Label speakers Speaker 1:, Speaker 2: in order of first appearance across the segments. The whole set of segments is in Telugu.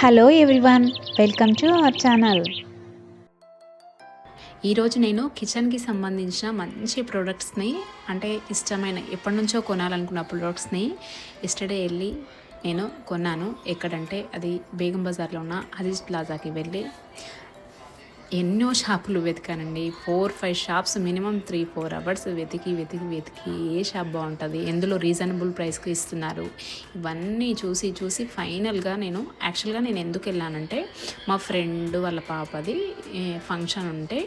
Speaker 1: Hello everyone, welcome to our channel.
Speaker 2: ఈరోజు నేను కిచెన్కి సంబంధించిన మంచి ప్రోడక్ట్స్ని, అంటే ఇష్టమైన ఎప్పటి నుంచో కొనాలనుకున్న ప్రోడక్ట్స్ని ఎస్టర్డే వెళ్ళి నేను కొన్నాను. ఎక్కడంటే అది బేగం బజార్లో ఉన్న అజీజ్ ప్లాజాకి వెళ్ళి ఎన్నో షాపులు వెతికానండి. 4-5 షాప్స్, మినిమం 3-4 అవర్స్ వెతికి ఏ షాప్ బాగుంటుంది, ఎందులో రీజనబుల్ ప్రైస్కి ఇస్తున్నారు, ఇవన్నీ చూసి ఫైనల్గా యాక్చువల్గా నేను ఎందుకు వెళ్ళానంటే, మా ఫ్రెండ్ వాళ్ళ పాపది ఫంక్షన్ ఉంటే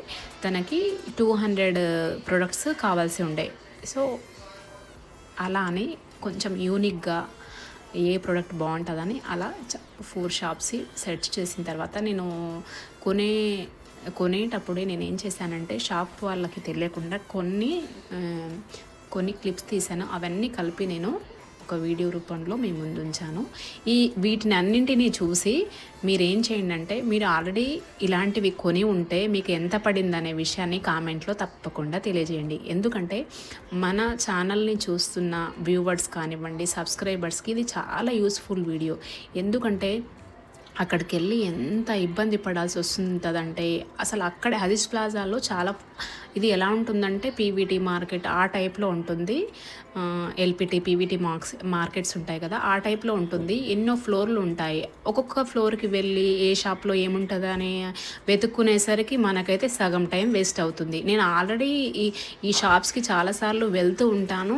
Speaker 2: తనకి 200 ప్రొడక్ట్స్ కావాల్సి ఉండే. సో అలా అని కొంచెం యూనిక్గా ఏ ప్రోడక్ట్ బాగుంటుందని అలా 4 షాప్స్ సెర్చ్ చేసిన తర్వాత నేను కొనేటప్పుడే నేను ఏం చేశానంటే, షాప్ వాళ్ళకి తెలియకుండా కొన్ని క్లిప్స్ తీశాను. అవన్నీ కలిపి నేను ఒక వీడియో రూపంలో మీ ముందు ఉంచాను. వీటిని అన్నింటినీ చూసి మీరేం చేయండి అంటే, మీరు ఆల్రెడీ ఇలాంటివి కొని ఉంటే మీకు ఎంత పడిందనే విషయాన్ని కామెంట్లో తప్పకుండా తెలియజేయండి. ఎందుకంటే మన ఛానల్ని చూస్తున్న వ్యూవర్స్ కానివ్వండి, సబ్స్క్రైబర్స్కి ఇది చాలా యూస్ఫుల్ వీడియో. ఎందుకంటే అక్కడికి వెళ్ళి ఎంత ఇబ్బంది పడాల్సి వస్తుందంటే, అసలు అక్కడే అజీజ్ ప్లాజాలో చాలా ఇది ఎలా ఉంటుందంటే పీవీటీ మార్కెట్ ఆ టైప్లో ఉంటుంది. ఎల్పిటి పీవీటీ మార్కెట్స్ ఉంటాయి కదా, ఆ టైప్లో ఉంటుంది. ఎన్నో ఫ్లోర్లు ఉంటాయి. ఒక్కొక్క ఫ్లోర్కి వెళ్ళి ఏ షాప్లో ఏముంటుందో అని వెతుక్కునేసరికి మనకైతే సగం టైం వేస్ట్ అవుతుంది. నేను ఆల్రెడీ ఈ షాప్స్కి చాలాసార్లు వెళ్తూ ఉంటాను.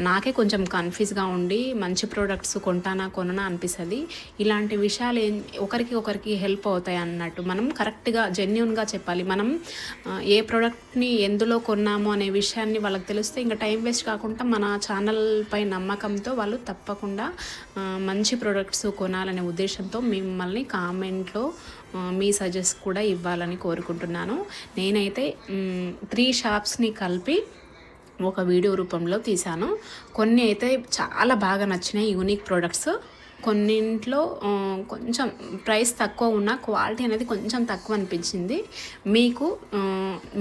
Speaker 2: నాకే కొంచెం కన్ఫ్యూజ్గా ఉండి మంచి ప్రోడక్ట్స్ కొంటానా కొననా అనిపిస్తుంది. ఇలాంటి విషయాలు ఒకరికి హెల్ప్ అవుతాయి అన్నట్టు మనం కరెక్ట్గా జెన్యూన్గా చెప్పాలి. మనం ఏ ప్రోడక్ట్ని ఎందులో కొన్నాము అనే విషయాన్ని వాళ్ళకి తెలిస్తే ఇంకా టైం వేస్ట్ కాకుండా మన ఛానల్ పై నమ్మకంతో వాళ్ళు తప్పకుండా మంచి ప్రోడక్ట్స్ కొనాలనే ఉద్దేశంతో మిమ్మల్ని కామెంట్లో మీ సజెస్ట్ కూడా ఇవ్వాలని కోరుకుంటున్నాను. నేనైతే 3 షాప్స్ని కలిపి ఒక వీడియో రూపంలో తీశాను. కొన్ని అయితే చాలా బాగా నచ్చినాయి యూనిక్ ప్రోడక్ట్స్. కొన్నింట్లో కొంచెం ప్రైస్ తక్కువ ఉన్న క్వాలిటీ అనేది కొంచెం తక్కువ అనిపించింది.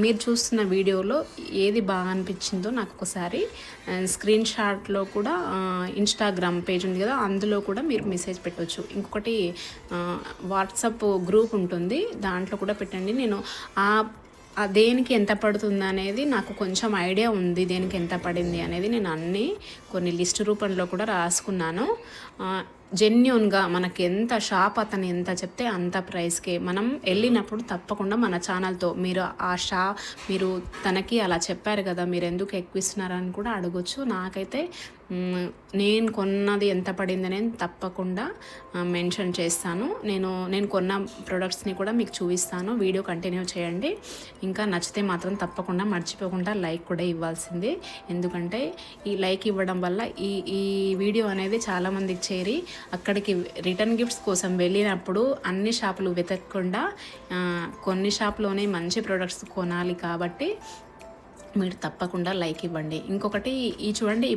Speaker 2: మీరు చూస్తున్న వీడియోలో ఏది బాగా అనిపించిందో నాకు ఒకసారి స్క్రీన్ షాట్లో కూడా ఇన్స్టాగ్రామ్ పేజ్ ఉంది కదా, అందులో కూడా మీరు మెసేజ్ పెట్టవచ్చు. ఇంకొకటి వాట్సాప్ గ్రూప్ ఉంటుంది, దాంట్లో కూడా పెట్టండి. నేను దేనికి ఎంత పడుతుంది అనేది నాకు కొంచెం ఐడియా ఉంది. దేనికి ఎంత పడింది అనేది నేను కొన్ని లిస్ట్ రూపంలో కూడా రాసుకున్నాను. జెన్యూన్గా మనకి ఎంత షాప్ అతను ఎంత చెప్తే అంత ప్రైస్కే మనం వెళ్ళినప్పుడు తప్పకుండా మన ఛానల్తో మీరు తనకి అలా చెప్పారు కదా, మీరు ఎందుకు ఎక్కువ ఇస్తున్నారని కూడా అడగొచ్చు. నాకైతే నేను కొన్నది ఎంత పడింది అనేది తప్పకుండా మెన్షన్ చేస్తాను. నేను కొన్న ప్రొడక్ట్స్ని కూడా మీకు చూపిస్తాను. వీడియో కంటిన్యూ చేయండి. ఇంకా నచ్చితే మాత్రం తప్పకుండా మర్చిపోకుండా లైక్ కూడా ఇవ్వాల్సిందే. ఎందుకంటే ఈ లైక్ ఇవ్వడం వల్ల ఈ వీడియో అనేది చాలామందికి చేరి అక్కడికి రిటర్న్ గిఫ్ట్స్ కోసం వెళ్ళినప్పుడు అన్ని షాపులు వెతకకుండా కొన్ని షాపులోనే మంచి ప్రోడక్ట్స్ కొనాలి. కాబట్టి మీరు తప్పకుండా లైక్ ఇవ్వండి. ఇంకొకటి చూడండి,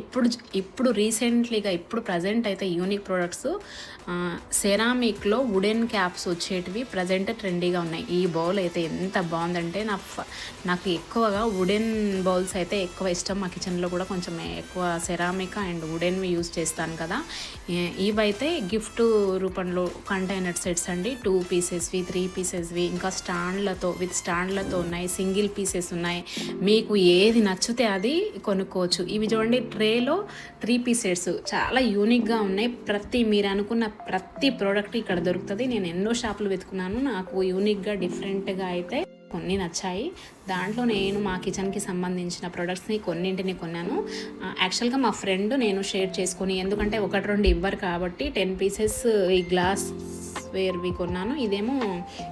Speaker 2: ఇప్పుడు రీసెంట్లీగా ప్రజెంట్ అయితే యూనిక్ ప్రోడక్ట్స్ సెరామిక్లో వుడెన్ క్యాప్స్ వచ్చేటివి ప్రజెంట్ ట్రెండీగా ఉన్నాయి. ఈ బౌల్ అయితే ఎంత బాగుందంటే, నాకు ఎక్కువగా వుడెన్ బౌల్స్ అయితే ఎక్కువ ఇష్టం. మా కిచెన్లో కూడా కొంచెం ఎక్కువ సెరామిక్ అండ్ వుడెన్వి యూజ్ చేస్తాను కదా. ఇవైతే గిఫ్ట్ రూపంలో కంటైనర్ సెట్స్ అండి. 2 పీసెస్వి, 3 పీసెస్వి, ఇంకా స్టాండ్లతో ఉన్నాయి, సింగిల్ పీసెస్ ఉన్నాయి. మీకు ఏది నచ్చితే అది కొనుక్కోవచ్చు. ఇవి చూడండి, ట్రేలో 3 పీసెస్ చాలా యూనిక్గా ఉన్నాయి. మీరు అనుకున్న ప్రతి ప్రోడక్ట్ ఇక్కడ దొరుకుతుంది. నేను ఎన్నో షాపులు వెతుకున్నాను, నాకు యూనిక్గా డిఫరెంట్గా అయితే కొన్ని నచ్చాయి. దాంట్లో నేను మా కిచెన్కి సంబంధించిన ప్రోడక్ట్స్ని కొన్నింటిని కొన్నాను. యాక్చువల్గా మా ఫ్రెండ్ నేను షేర్ చేసుకొని, ఎందుకంటే 1-2 ఇవ్వరు కాబట్టి 10 పీసెస్ ఈ గ్లాస్ వేర్వి కొన్నాను. ఇదేమో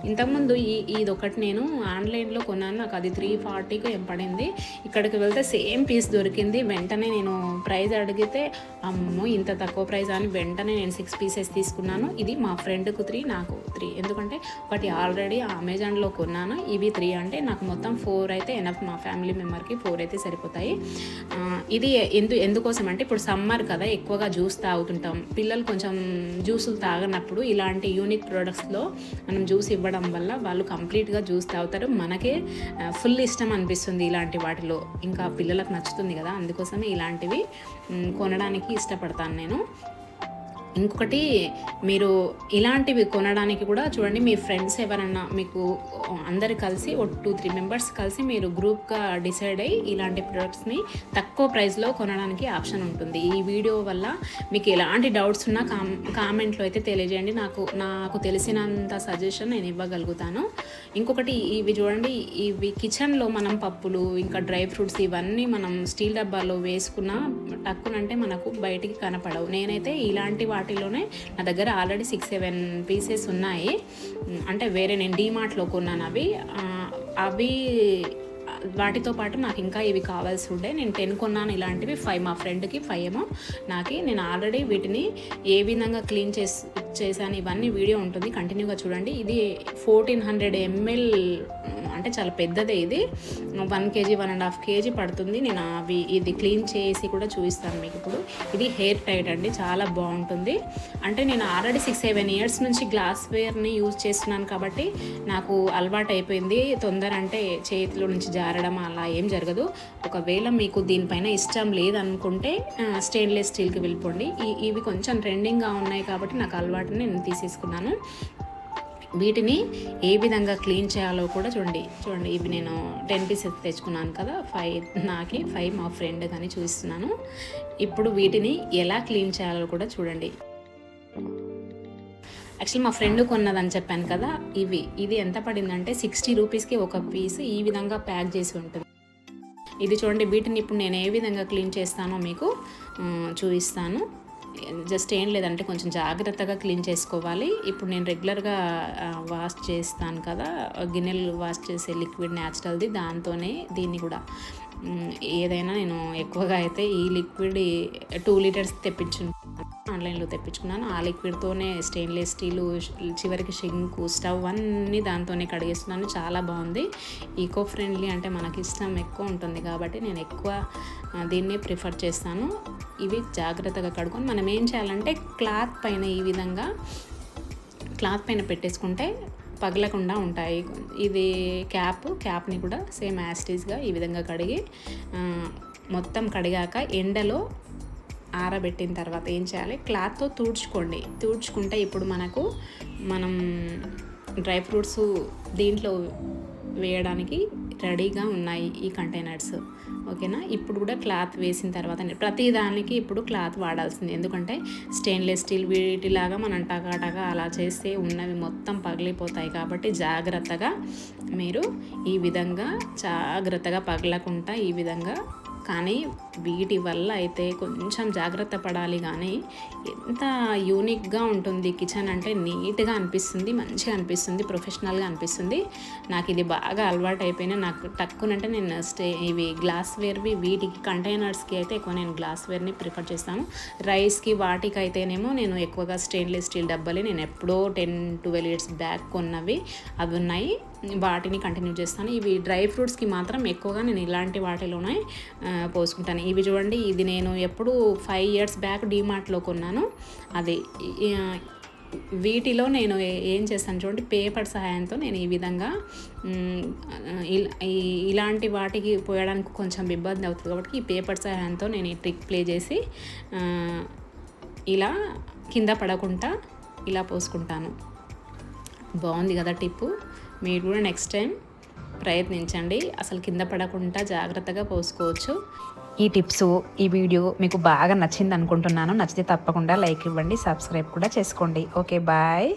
Speaker 2: ఇంతకుముందు ఇదొకటి నేను ఆన్లైన్లో కొన్నాను. నాకు అది 340కి ఏం పడింది. ఇక్కడికి వెళ్తే సేమ్ పీస్ దొరికింది. వెంటనే నేను ప్రైస్ అడిగితే, అమ్మో ఇంత తక్కువ ప్రైస్ అని వెంటనే నేను 6 పీసెస్ తీసుకున్నాను. ఇది మా ఫ్రెండ్కు 3, నాకు 3. ఎందుకంటే ఒకటి ఆల్రెడీ అమెజాన్లో కొన్నాను. ఇవి 3 అంటే నాకు మొత్తం 4 అయితే ఎనఫ్. మా ఫ్యామిలీ మెంబర్కి 4 అయితే సరిపోతాయి. ఇది ఎందుకోసం అంటే, ఇప్పుడు సమ్మర్ కదా, ఎక్కువగా జ్యూస్ తాగుతుంటాం. పిల్లలు కొంచెం జ్యూసులు తాగనప్పుడు ఇలాంటి యూనిక్ ప్రోడక్ట్స్లో మనం జ్యూస్ ఇవ్వడం వల్ల వాళ్ళు కంప్లీట్గా జ్యూస్ తాగుతారు. మనకే ఫుల్ ఇష్టం అనిపిస్తుంది ఇలాంటి వాటిలో. ఇంకా పిల్లలకు నచ్చుతుంది కదా, అందుకోసమే ఇలాంటివి కొనడానికి ఇష్టపడతాను నేను. ఇంకొకటి మీరు ఇలాంటివి కొనడానికి కూడా చూడండి, మీ ఫ్రెండ్స్ ఎవరన్నా మీకు అందరు కలిసి 2-3 మెంబర్స్ కలిసి మీరు గ్రూప్గా డిసైడ్ అయ్యి ఇలాంటి ప్రొడక్ట్స్ని తక్కువ ప్రైస్లో కొనడానికి ఆప్షన్ ఉంటుంది. ఈ వీడియో వల్ల మీకు ఎలాంటి డౌట్స్ ఉన్నా కామెంట్లో అయితే తెలియజేయండి. నాకు తెలిసినంత సజెషన్ నేను ఇవ్వగలుగుతాను. ఇంకొకటి ఇవి చూడండి, ఇవి కిచెన్లో మనం పప్పులు ఇంకా డ్రై ఫ్రూట్స్ ఇవన్నీ మనం స్టీల్ డబ్బాలో వేసుకున్న టక్కునంటే మనకు బయటికి కనపడవు. నేనైతే ఇలాంటి వాటిలోనే నా దగ్గర ఆల్రెడీ 6-7 పీసెస్ ఉన్నాయి. అంటే వేరే నేను డీమార్ట్లో కొన్నాను అవి వాటితో పాటు నాకు ఇంకా ఇవి కావాల్సి ఉండే నేను 10 కొన్నాను. ఇలాంటివి 5 మా ఫ్రెండ్కి 5 ఏమో నాకు. నేను ఆల్రెడీ వీటిని ఏ విధంగా క్లీన్ చేశాను ఇవన్నీ వీడియో ఉంటుంది, కంటిన్యూగా చూడండి. ఇది 1400 ml అంటే చాలా పెద్దదే. ఇది 1 kg 1.5 kg పడుతుంది. నేను ఇది క్లీన్ చేసి కూడా చూపిస్తాను మీకు ఇప్పుడు. ఇది హెయిర్ టైట్ అండి, చాలా బాగుంటుంది. అంటే నేను ఆల్రెడీ 6-7 ఇయర్స్ నుంచి గ్లాస్వేర్ని యూజ్ చేస్తున్నాను కాబట్టి నాకు అలవాటు అయిపోయింది. తొందర అంటే చేతిలో నుంచి జారడం అలా ఏం జరగదు. ఒకవేళ మీకు దీనిపైన ఇష్టం లేదనుకుంటే స్టెయిన్లెస్ స్టీల్కి వెళ్ళిపోండి. ఇవి కొంచెం ట్రెండింగ్గా ఉన్నాయి కాబట్టి నాకు అలవాటుని నేను తీసేసుకున్నాను. వీటిని ఏ విధంగా క్లీన్ చేయాలో కూడా చూడండి. ఇవి నేను 10 పీసెస్ తెచ్చుకున్నాను కదా, 5 నాకి 5 మా ఫ్రెండ్ కానీ చూపిస్తున్నాను. ఇప్పుడు వీటిని ఎలా క్లీన్ చేయాలో కూడా చూడండి. యాక్చువల్లీ మా ఫ్రెండ్ కొన్నదని చెప్పాను కదా, ఇది ఎంత పడిందంటే 60 రూపీస్కి ఒక పీస్ ఈ విధంగా ప్యాక్ చేసి ఉంటుంది. ఇది చూడండి. వీటిని ఇప్పుడు నేను ఏ విధంగా క్లీన్ చేస్తానో మీకు చూపిస్తాను. జస్ట్ ఏం లేదంటే కొంచెం జాగ్రత్తగా క్లీన్ చేసుకోవాలి. ఇప్పుడు నేను రెగ్యులర్గా వాష్ చేస్తాను కదా, గిన్నెలు వాష్ చేసే లిక్విడ్ న్యాచురల్ది, దాంతోనే దీన్ని కూడా ఏదైనా నేను ఎక్కువగా అయితే ఈ లిక్విడ్ 2 లీటర్స్ ఆన్లైన్లో తెప్పించుకున్నాను. ఆ లిక్విడ్తోనే స్టెయిన్లెస్ స్టీలు, చివరికి షింకు, స్టవ్ అన్నీ దాంతోనే కడిగేస్తున్నాను. చాలా బాగుంది. ఈకో ఫ్రెండ్లీ అంటే మనకి ఇష్టం ఎక్కువ ఉంటుంది కాబట్టి నేను ఎక్కువ దీన్నే ప్రిఫర్ చేస్తాను. ఇవి జాగ్రత్తగా కడుక్కొని మనం ఏం చేయాలంటే క్లాత్ పైన ఈ విధంగా క్లాత్ పైన పెట్టేసుకుంటే పగలకుండా ఉంటాయి. ఇది క్యాప్ని కూడా సేమ్ యాస్టీస్గా ఈ విధంగా కడిగి మొత్తం కడిగాక ఎండలో ఆరబెట్టిన తర్వాత ఏం చేయాలి, క్లాత్తో తుడుచుకుంటే ఇప్పుడు మనం డ్రై ఫ్రూట్స్ దీంట్లో వేయడానికి రెడీగా ఉన్నాయి ఈ కంటైనర్స్. ఓకేనా. ఇప్పుడు కూడా క్లాత్ వేసిన తర్వాత ప్రతి దానికి ఇప్పుడు క్లాత్ వాడాల్సింది. ఎందుకంటే స్టెయిన్లెస్ స్టీల్ వీటిలాగా మనం టగా అలా చేస్తే ఉన్నవి మొత్తం పగిలిపోతాయి. కాబట్టి జాగ్రత్తగా మీరు ఈ విధంగా జాగ్రత్తగా పగలకుండా ఈ విధంగా. కానీ వీటి వల్ల అయితే కొంచెం జాగ్రత్త పడాలి. కానీ ఎంత యూనిక్గా ఉంటుంది కిచెన్ అంటే, నీట్గా అనిపిస్తుంది, మంచిగా అనిపిస్తుంది, ప్రొఫెషనల్గా అనిపిస్తుంది. నాకు ఇది బాగా అలవాటు అయిపోయినా నాకు టక్కునంటే నేను ఇవి గ్లాస్వేర్వి వీటికి కంటైనర్స్కి అయితే ఎక్కువ నేను గ్లాస్వేర్ని ప్రిఫర్ చేస్తాను. రైస్కి వాటికి అయితేనేమో నేను ఎక్కువగా స్టెయిన్లెస్ స్టీల్ డబ్బాలే నేను ఎప్పుడో 10-12 ఇయర్స్ బ్యాక్ కొన్నవి అవి ఉన్నాయి, వాటిని కంటిన్యూ చేస్తాను. ఇవి డ్రై ఫ్రూట్స్కి మాత్రం ఎక్కువగా నేను ఇలాంటి వాటిలోనే పోసుకుంటాను. ఇవి చూడండి, ఇది నేను ఎప్పుడు 5 ఇయర్స్ బ్యాక్ డీమార్ట్లో కొన్నాను. అది వీటిలో నేను ఏం చేస్తాను చూడండి, పేపర్ సహాయంతో నేను ఈ విధంగా ఇలాంటి వాటికి పోయడానికి కొంచెం ఇబ్బంది అవుతుంది కాబట్టి ఈ పేపర్ సహాయంతో నేను ఈ ట్రిక్ ప్లే చేసి ఇలా కింద పడకుండా ఇలా పోసుకుంటాను. బాగుంది కదా టిప్పు. మీరు కూడా నెక్స్ట్ టైం ప్రయత్నించండి. అసలు కింద పడకుండా జాగ్రత్తగా పోసుకోవచ్చు. ఈ టిప్స్, ఈ వీడియో మీకు బాగా నచ్చింది అనుకుంటున్నాను. నచ్చితే తప్పకుండా లైక్ ఇవ్వండి, సబ్స్క్రైబ్ కూడా చేసుకోండి. Okay, bye.